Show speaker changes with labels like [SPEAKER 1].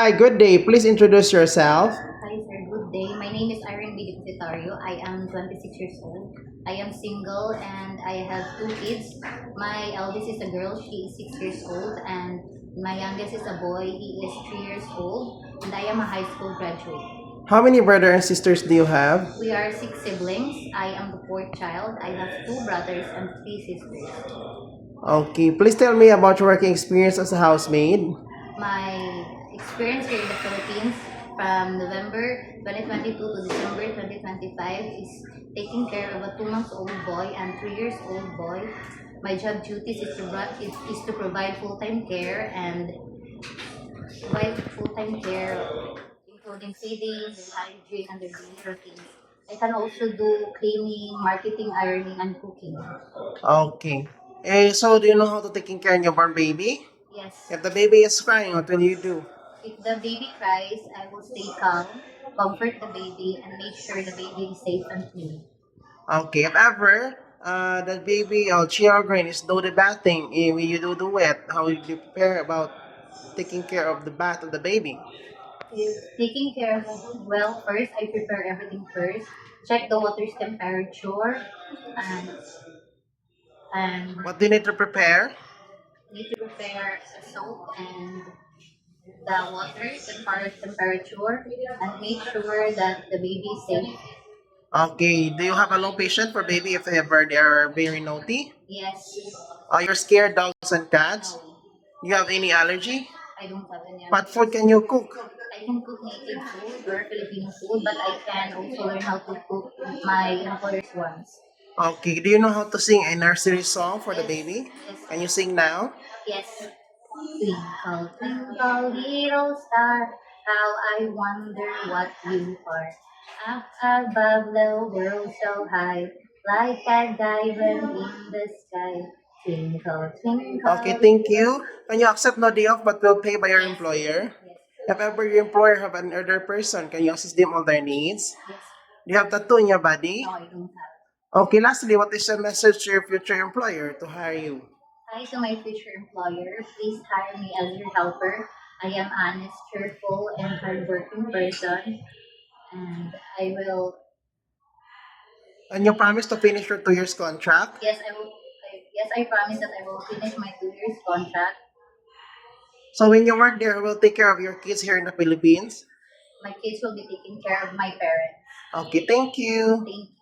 [SPEAKER 1] Hi, good day. Please introduce yourself.
[SPEAKER 2] Hi sir, good day. My name is Irene Bidipsitario. I am 26 years old. I am single and I have two kids. My eldest is a girl, she is 6 years old, and my youngest is a boy, he is 3 years old, and I am a high school graduate.
[SPEAKER 1] How many brothers and sisters do you have?
[SPEAKER 2] We are six siblings. I am the fourth child. I have two brothers and three sisters.
[SPEAKER 1] Okay, please tell me about your working experience as a housemaid.
[SPEAKER 2] My experience here in the Philippines from November 2022 to December 2025 is taking care of a 2 months old boy and 3 years old boy. My job duties is to provide full-time care and provide full-time care, including feeding, their hygiene, and their daily routines. I can also do cleaning, marketing, ironing, and cooking.
[SPEAKER 1] Okay. So do you know how to take care of your newborn baby?
[SPEAKER 2] Yes.
[SPEAKER 1] If the baby is crying, what will you do?
[SPEAKER 2] If the baby cries, I will stay calm, comfort the baby, and make sure the baby is safe and clean.
[SPEAKER 1] Okay, if ever the baby or children is do the bathing, when you do it, how will you prepare about taking care of the bath of the baby?
[SPEAKER 2] If taking care of it well, first I prepare everything first. Check the water's temperature, and and
[SPEAKER 1] What do you need to prepare?
[SPEAKER 2] need to prepare a soap and the water temperature, and make sure that the baby is safe.
[SPEAKER 1] Okay, do you have a low patient for baby if ever they are very naughty?
[SPEAKER 2] Yes.
[SPEAKER 1] You're scared dogs and cats?
[SPEAKER 2] No.
[SPEAKER 1] You have any allergy?
[SPEAKER 2] I don't have any
[SPEAKER 1] What
[SPEAKER 2] allergies.
[SPEAKER 1] food can you cook?
[SPEAKER 2] I can cook native food or Filipino food, but I can also learn how to cook my employer's ones.
[SPEAKER 1] Okay, do you know how to sing a nursery song for the
[SPEAKER 2] Yes,
[SPEAKER 1] baby?
[SPEAKER 2] yes,
[SPEAKER 1] Can you sing now?
[SPEAKER 2] yes. Twinkle, twinkle, little star, how I wonder what you are. Up above the world so high, like a diamond in the sky. Twinkle,
[SPEAKER 1] Okay,
[SPEAKER 2] twinkle.
[SPEAKER 1] thank you. Can you accept no day off but will pay by your
[SPEAKER 2] Yes,
[SPEAKER 1] employer?
[SPEAKER 2] yes,
[SPEAKER 1] If ever your employer have another person, can you assist them all their needs?
[SPEAKER 2] yes.
[SPEAKER 1] Do you have tattoo in your body?
[SPEAKER 2] No, I don't have.
[SPEAKER 1] Okay, lastly, what is your message to your future employer to hire you?
[SPEAKER 2] Hi to my future employer. Please hire me as your helper. I am honest, cheerful, and hardworking person, and I will.
[SPEAKER 1] And you promise to finish your 2 years contract?
[SPEAKER 2] Yes, I will. Yes, I promise that I will finish my 2 years contract.
[SPEAKER 1] So when you work there, who will take care of your kids here in the Philippines?
[SPEAKER 2] My kids will be taking care of my parents.
[SPEAKER 1] Okay, thank you.
[SPEAKER 2] Thank you.